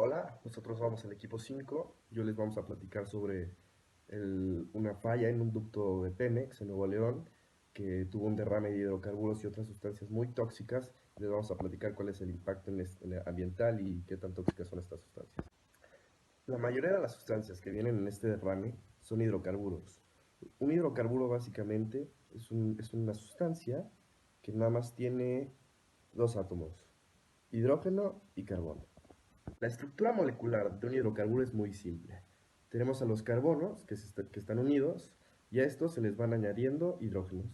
Hola, nosotros vamos al equipo 5. Yo les vamos a platicar sobre una falla en un ducto de Pemex en Nuevo León que tuvo un derrame de hidrocarburos y otras sustancias muy tóxicas. Les vamos a platicar cuál es el impacto en el ambiental y qué tan tóxicas son estas sustancias. La mayoría de las sustancias que vienen en este derrame son hidrocarburos. Un hidrocarburo básicamente es una sustancia que nada más tiene dos átomos, hidrógeno y carbono. La estructura molecular de un hidrocarburo es muy simple. Tenemos a los carbonos que están unidos y a estos se les van añadiendo hidrógenos.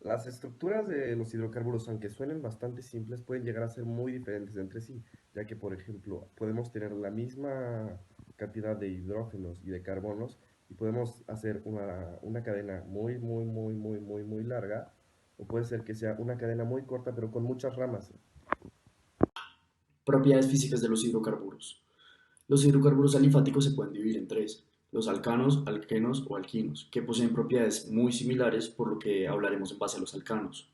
Las estructuras de los hidrocarburos, aunque suenen bastante simples, pueden llegar a ser muy diferentes entre sí, ya que, por ejemplo, podemos tener la misma cantidad de hidrógenos y de carbonos y podemos hacer una cadena muy larga, o puede ser que sea una cadena muy corta pero con muchas ramas. Propiedades físicas de los hidrocarburos. Los hidrocarburos alifáticos se pueden dividir en tres: los alcanos, alquenos o alquinos, que poseen propiedades muy similares, por lo que hablaremos en base a los alcanos.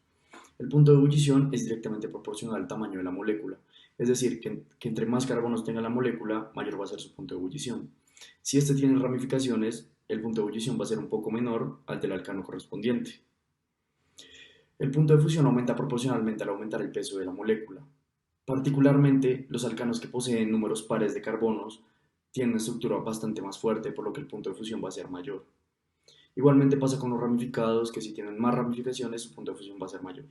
El punto de ebullición es directamente proporcional al tamaño de la molécula, es decir, que entre más carbonos tenga la molécula, mayor va a ser su punto de ebullición. Si este tiene ramificaciones, el punto de ebullición va a ser un poco menor al del alcano correspondiente. El punto de fusión aumenta proporcionalmente al aumentar el peso de la molécula. Particularmente, los alcanos que poseen números pares de carbonos tienen una estructura bastante más fuerte, por lo que el punto de fusión va a ser mayor. Igualmente pasa con los ramificados, que si tienen más ramificaciones, su punto de fusión va a ser mayor.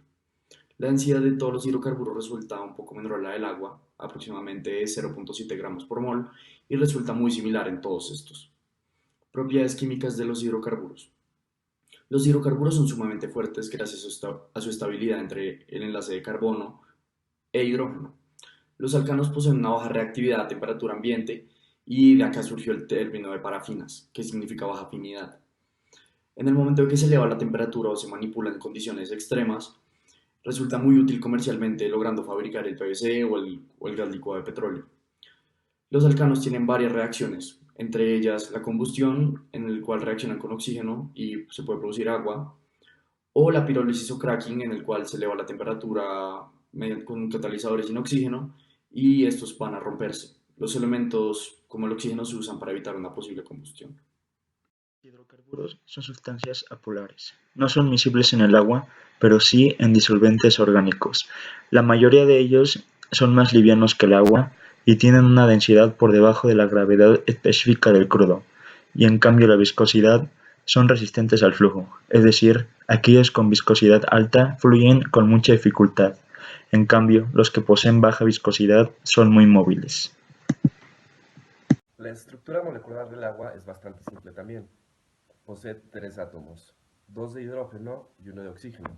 La densidad de todos los hidrocarburos resulta un poco menor a la del agua, aproximadamente 0.7 gramos por mol, y resulta muy similar en todos estos. Propiedades químicas de los hidrocarburos. Los hidrocarburos son sumamente fuertes gracias a su estabilidad entre el enlace de carbono e hidrógeno. Los alcanos poseen una baja reactividad a temperatura ambiente, y de acá surgió el término de parafinas, que significa baja afinidad. En el momento en que se eleva la temperatura o se manipula en condiciones extremas, resulta muy útil comercialmente, logrando fabricar el PVC o el gas licuado de petróleo. Los alcanos tienen varias reacciones, entre ellas la combustión, en el cual reaccionan con oxígeno y se puede producir agua, o la pirólisis o cracking, en el cual se eleva la temperatura con catalizadores sin oxígeno y estos van a romperse. Los elementos como el oxígeno se usan para evitar una posible combustión. Hidrocarburos son sustancias apolares. No son miscibles en el agua, pero sí en disolventes orgánicos. La mayoría de ellos son más livianos que el agua y tienen una densidad por debajo de la gravedad específica del crudo, y en cambio la viscosidad son resistentes al flujo, es decir, aquellos con viscosidad alta fluyen con mucha dificultad. En cambio, los que poseen baja viscosidad son muy móviles. La estructura molecular del agua es bastante simple también. Posee tres átomos, dos de hidrógeno y uno de oxígeno.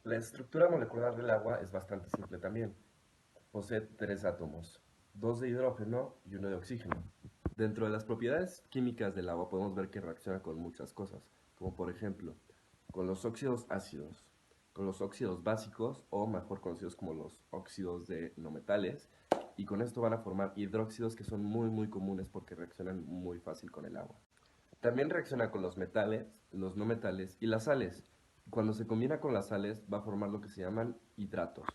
La estructura molecular del agua es bastante simple también. Posee tres átomos, dos de hidrógeno y uno de oxígeno. Dentro de las propiedades químicas del agua podemos ver que reacciona con muchas cosas, como por ejemplo, con los óxidos ácidos, con los óxidos básicos o mejor conocidos como los óxidos de no metales, y con esto van a formar hidróxidos que son muy comunes porque reaccionan muy fácil con el agua. También reacciona con los metales, los no metales y las sales. Cuando se combina con las sales va a formar lo que se llaman hidratos.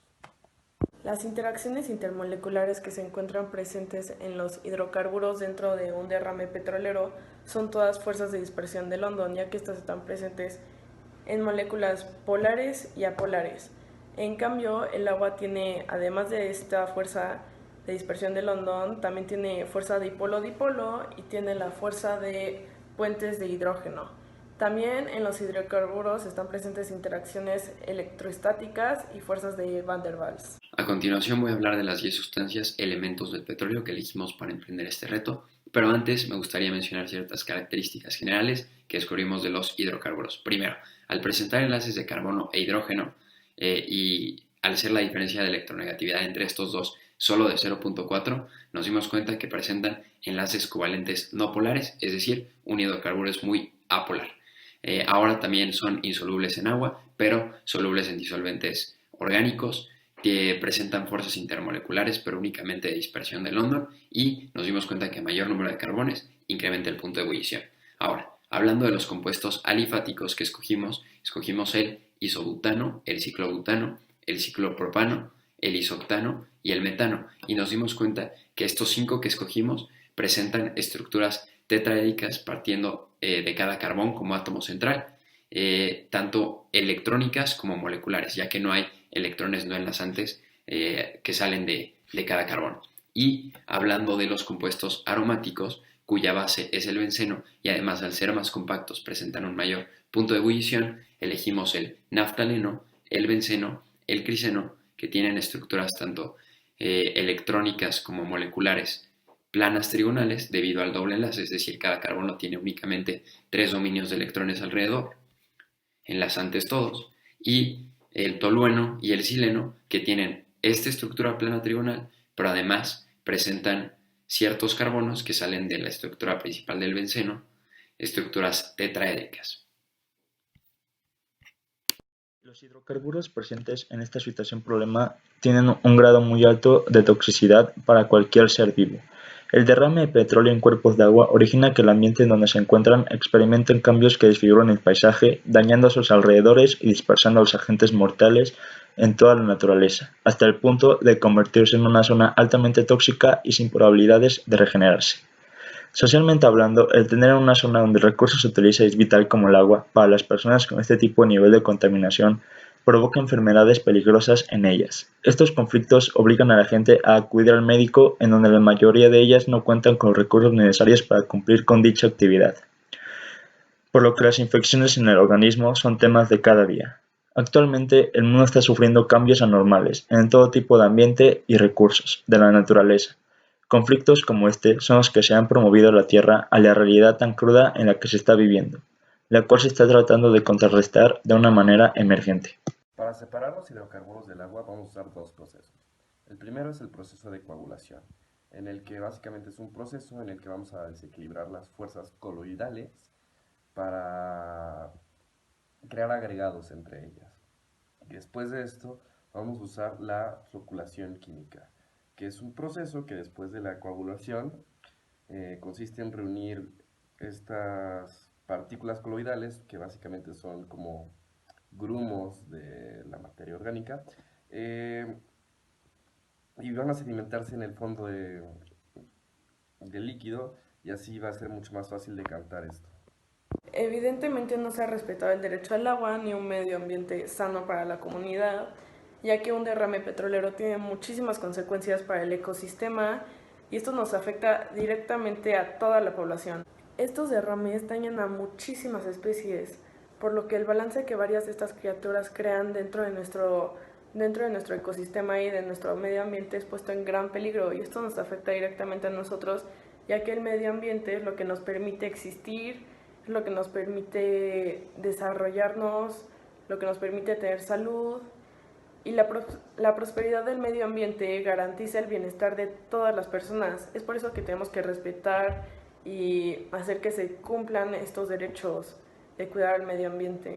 Las interacciones intermoleculares que se encuentran presentes en los hidrocarburos dentro de un derrame petrolero son todas fuerzas de dispersión de London, ya que estas están presentes en moléculas polares y apolares. En cambio, el agua tiene, además de esta fuerza de dispersión de London, también tiene fuerza dipolo-dipolo y tiene la fuerza de puentes de hidrógeno. También en los hidrocarburos están presentes interacciones electroestáticas y fuerzas de Van der Waals. A continuación voy a hablar de las 10 sustancias elementos del petróleo que elegimos para emprender este reto, pero antes me gustaría mencionar ciertas características generales que descubrimos de los hidrocarburos. Primero, al presentar enlaces de carbono e hidrógeno y al ser la diferencia de electronegatividad entre estos dos solo de 0.4, nos dimos cuenta que presentan enlaces covalentes no polares, es decir, un hidrocarburo es muy apolar. Ahora también son insolubles en agua, pero solubles en disolventes orgánicos, que presentan fuerzas intermoleculares pero únicamente de dispersión de London, y nos dimos cuenta que mayor número de carbones incrementa el punto de ebullición. Ahora, hablando de los compuestos alifáticos que escogimos el isobutano, el ciclobutano, el ciclopropano, el isoctano y el metano, y nos dimos cuenta que estos 5 que escogimos presentan estructuras tetraédricas partiendo de cada carbón como átomo central, tanto electrónicas como moleculares, ya que no hay electrones no enlazantes que salen de cada carbón. Y hablando de los compuestos aromáticos, cuya base es el benceno y además al ser más compactos presentan un mayor punto de ebullición, elegimos el naftaleno, el benceno, el criseno, que tienen estructuras tanto electrónicas como moleculares planas trigonales debido al doble enlace, es decir, cada carbono tiene únicamente 3 dominios de electrones alrededor, enlazantes todos, y el tolueno y el sileno, que tienen esta estructura plana trigonal, pero además presentan ciertos carbonos que salen de la estructura principal del benceno, estructuras tetraédricas. Los hidrocarburos presentes en esta situación problema tienen un grado muy alto de toxicidad para cualquier ser vivo. El derrame de petróleo en cuerpos de agua origina que el ambiente en donde se encuentran experimenten cambios que desfiguran el paisaje, dañando a sus alrededores y dispersando a los agentes mortales en toda la naturaleza, hasta el punto de convertirse en una zona altamente tóxica y sin probabilidades de regenerarse. Socialmente hablando, el tener una zona donde el recurso se utiliza es vital como el agua para las personas con este tipo de nivel de contaminación provoca enfermedades peligrosas en ellas. Estos conflictos obligan a la gente a acudir al médico en donde la mayoría de ellas no cuentan con los recursos necesarios para cumplir con dicha actividad, por lo que las infecciones en el organismo son temas de cada día. Actualmente el mundo está sufriendo cambios anormales en todo tipo de ambiente y recursos de la naturaleza. Conflictos como este son los que se han promovido a la Tierra a la realidad tan cruda en la que se está viviendo, la cual se está tratando de contrarrestar de una manera emergente. Para separar los hidrocarburos del agua vamos a usar dos procesos. El primero es el proceso de coagulación, en el que básicamente es un proceso en el que vamos a desequilibrar las fuerzas coloidales para crear agregados entre ellas. Y después de esto vamos a usar la floculación química, que es un proceso que después de la coagulación consiste en reunir estas partículas coloidales, que básicamente son como grumos de la materia orgánica, y van a sedimentarse en el fondo del líquido, y así va a ser mucho más fácil decantar esto. Evidentemente no se ha respetado el derecho al agua ni un medio ambiente sano para la comunidad, ya que un derrame petrolero tiene muchísimas consecuencias para el ecosistema y esto nos afecta directamente a toda la población. Estos derrames dañan a muchísimas especies, por lo que el balance que varias de estas criaturas crean dentro de nuestro ecosistema y de nuestro medio ambiente es puesto en gran peligro, y esto nos afecta directamente a nosotros, ya que el medio ambiente es lo que nos permite existir, es lo que nos permite desarrollarnos, lo que nos permite tener salud, y la prosperidad del medio ambiente garantiza el bienestar de todas las personas. Es por eso que tenemos que respetar y hacer que se cumplan estos derechos de cuidar el medio ambiente.